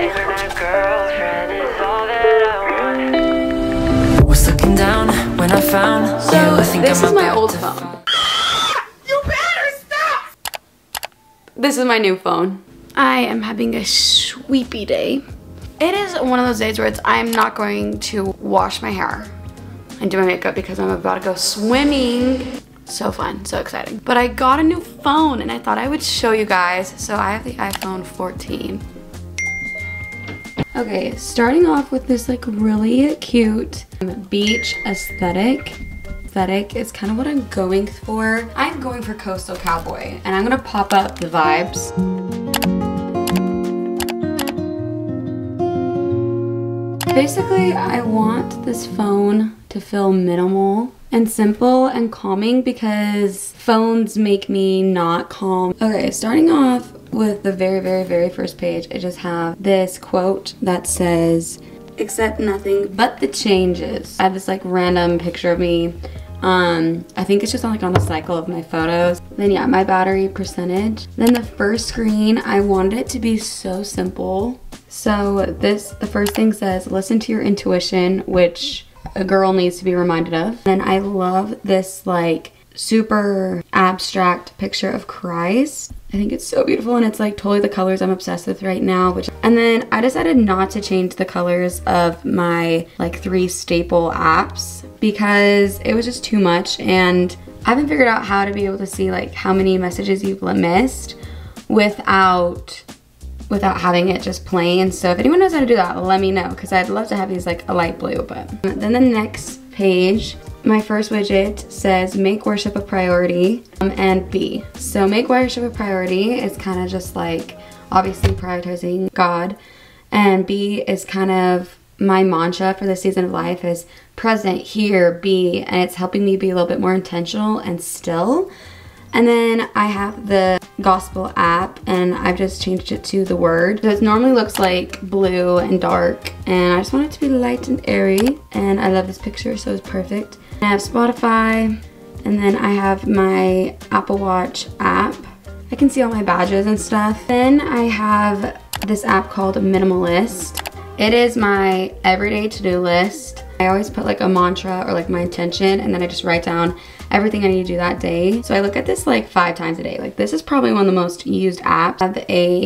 internet girlfriend is all that I want. Was looking down when I found you. I think this is my old phone. You better stop! This is my new phone. I am having a sweepy day. It is one of those days where I'm not going to wash my hair and do my makeup because I'm about to go swimming. So fun, so exciting. But I got a new phone and I thought I would show you guys. So I have the iPhone 14. Okay, starting off with this like really cute beach aesthetic. Is kind of what I'm going for. I'm going for Coastal Cowboy and I'm gonna pop up the vibes. Basically, I want this phone to feel minimal and simple and calming because phones make me not calm. Okay, starting off with the very first page, I just have this quote that says, "Accept nothing but the changes." I have this like random picture of me. I think it's just on the cycle of my photos. Then yeah, my battery percentage. Then the first screen, I wanted it to be so simple. So the first thing says, listen to your intuition, which a girl needs to be reminded of. Then I love this like super abstract picture of Christ. I think it's so beautiful and it's like totally the colors I'm obsessed with right now. And then I decided not to change the colors of my like 3 staple apps because it was just too much and I haven't figured out how to be able to see like how many messages you've missed without having it just plain. So if anyone knows how to do that, let me know because I'd love to have these like a light blue. But then the next page, my first widget says make worship a priority and B. So make worship a priority is kind of just like obviously prioritizing God, and B is kind of my mantra for this season of life is present, here, be, and it's helping me be a little bit more intentional and still. And then I have the gospel app and I've just changed it to the word. So it normally looks like blue and dark and I just want it to be light and airy, and I love this picture, so it's perfect. I have Spotify, and then I have my Apple Watch app. I can see all my badges and stuff. Then I have this app called Minimalist. It is my everyday to-do list. I always put like a mantra or like my intention, and then I just write down everything I need to do that day. So I look at this like 5 times a day. Like this is probably one of the most used apps. I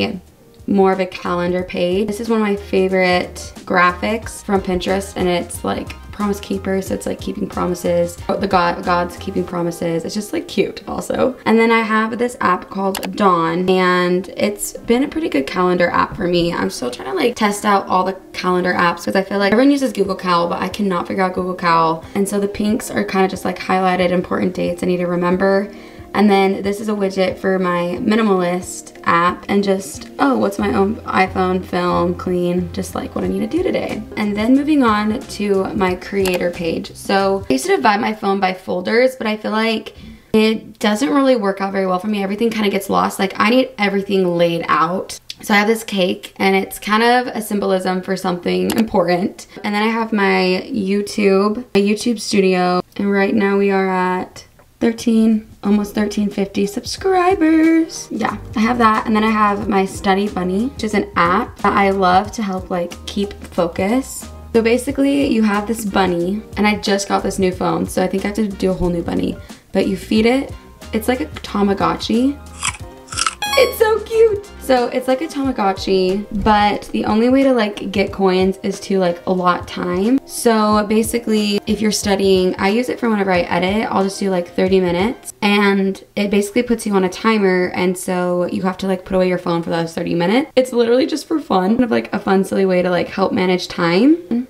have more of a calendar page. This is one of my favorite graphics from Pinterest, and it's like promise keeper, so it's like keeping promises. God's keeping promises. It's just like cute also. And then I have this app called Dawn, and it's been a pretty good calendar app for me. I'm still trying to like test out all the calendar apps because I feel like everyone uses Google Cal, but I cannot figure out Google Cal. And so the pinks are kind of just like highlighted important dates I need to remember. And then this is a widget for my minimalist app and just, oh, what's my own iPhone, film, clean, just like what I need to do today. And then moving on to my creator page. So I used to divide my phone by folders, but I feel like it doesn't really work out very well for me. Everything kind of gets lost. Like I need everything laid out. So I have this cake and it's kind of a symbolism for something important. And then I have my YouTube studio. And right now we are at almost 1350 subscribers. Yeah, I have that. And then I have my Study Bunny, which is an app that I love to help like keep focus. So basically you have this bunny, and I just got this new phone, so I think I have to do a whole new bunny. But you feed it, it's like a Tamagotchi. It's so cute. So it's like a Tamagotchi, but the only way to like get coins is to like allot time. So basically if you're studying, I use it for whenever I edit, I'll just do like 30 minutes and it basically puts you on a timer, and so you have to like put away your phone for those 30 minutes. It's literally just for fun, kind of like a fun silly way to like help manage time.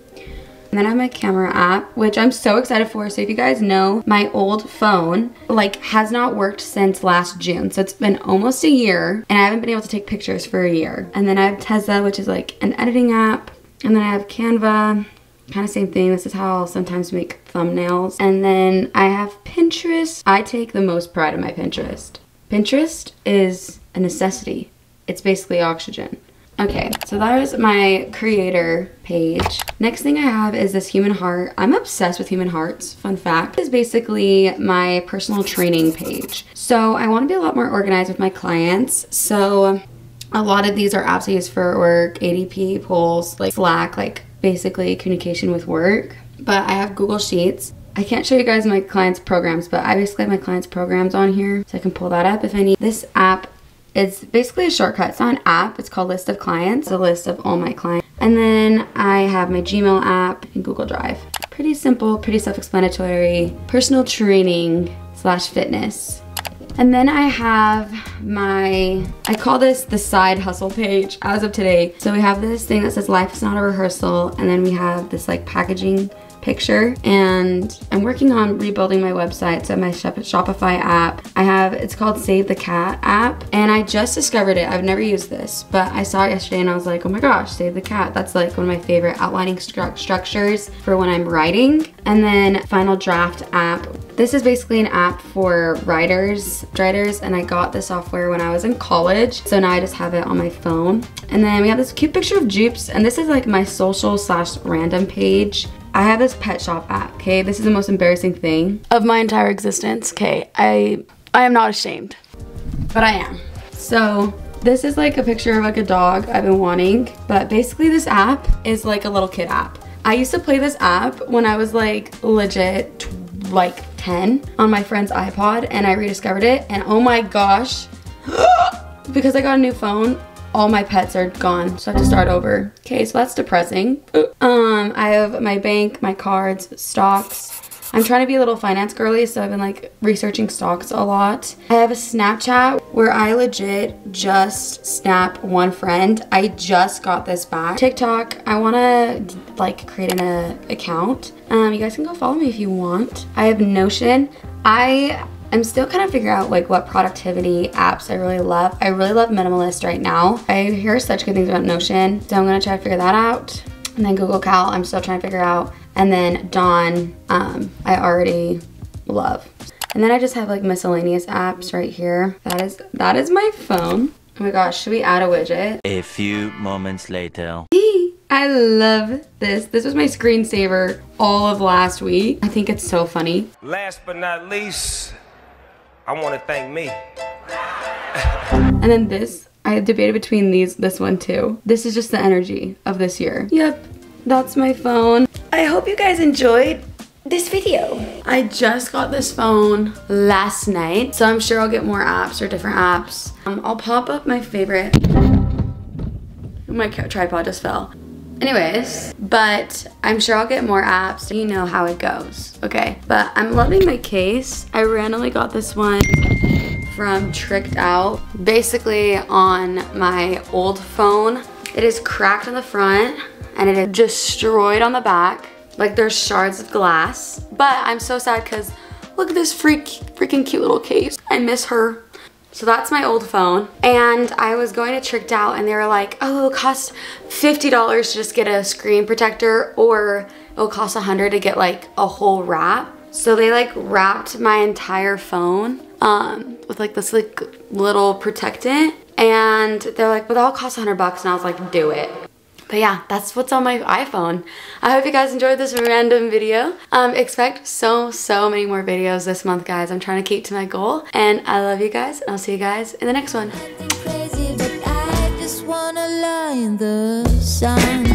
And then I have my camera app, which I'm so excited for. So if you guys know, my old phone like has not worked since last June. So it's been almost a year and I haven't been able to take pictures for a year. And then I have Tezza, which is like an editing app. And then I have Canva, kind of same thing. This is how I'll sometimes make thumbnails. And then I have Pinterest. I take the most pride in my Pinterest. Pinterest is a necessity. It's basically oxygen. Okay, so that is my creator page. Next thing I have is this human heart. I'm obsessed with human hearts, fun fact. This is basically my personal training page. So I want to be a lot more organized with my clients. So A lot of these are apps I use for work, ADP, Pulse, like Slack, like basically communication with work. But I have Google Sheets. I can't show you guys my clients' programs, but I basically have my clients' programs on here, so I can pull that up if I need. This app is basically a shortcut. It's not an app, it's called List of Clients. It's a list of all my clients. And then I have my Gmail app and Google Drive. Pretty simple, pretty self-explanatory. Personal training / fitness. And then I have I call this the side hustle page as of today. So we have this thing that says life is not a rehearsal, and then we have this like packaging picture, and I'm working on rebuilding my website. So my Shopify app, it's called Save the Cat app, and I just discovered it. I've never used this, but I saw it yesterday and I was like, oh my gosh, Save the Cat. That's like one of my favorite outlining structures for when I'm writing. And then Final Draft app. This is basically an app for writers, and I got the software when I was in college, so now I just have it on my phone. And then we have this cute picture of Jupes, and this is like my social / random page. I have this pet shop app, okay? This is the most embarrassing thing of my entire existence, okay? I am not ashamed, but I am. So this is like a picture of like a dog I've been wanting, but basically this app is like a little kid app. I used to play this app when I was like legit like 10 on my friend's iPod, and I rediscovered it, and oh my gosh, because I got a new phone, all my pets are gone, so I have to start over. Okay, so that's depressing. I have my bank, my cards, stocks. I'm trying to be a little finance girly, so I've been like researching stocks a lot. I have a Snapchat where I legit just snap one friend. I just got this back. TikTok, I wanna like create an account. You guys can go follow me if you want. I have Notion. I'm still kind of figuring out like what productivity apps I really love. I really love Minimalist right now. I hear such good things about Notion, so I'm gonna try to figure that out. And then Google Cal, I'm still trying to figure out. And then Dawn, I already love. And then I just have like miscellaneous apps right here. That is my phone. Oh my gosh, should we add a widget? A few moments later. I love this. This was my screensaver all of last week. I think it's so funny. Last but not least, I want to thank me. And then this, I debated between this one too. This is just the energy of this year. Yep, that's my phone. I hope you guys enjoyed this video. I just got this phone last night, so I'm sure I'll get more apps or different apps. I'll pop up my favorite. My tripod just fell. Anyways, but I'm sure I'll get more apps. You know how it goes, okay? But I'm loving my case. I randomly got this one from Tricked Out. Basically on my old phone, it is cracked on the front and it is destroyed on the back. Like there's shards of glass. But I'm so sad because look at this freaking cute little case. I miss her. So that's my old phone. And I was going to Tricked Out and they were like, oh, it'll cost $50 to just get a screen protector, or it'll cost $100 to get like a whole wrap. So they like wrapped my entire phone with like this like little protectant. And they're like, but that'll cost $100. And I was like, do it. But yeah, that's what's on my iPhone. I hope you guys enjoyed this random video. Expect so many more videos this month, guys. I'm trying to keep to my goal. And I love you guys. And I'll see you guys in the next one. Crazy, but I just wanna lie in the sun.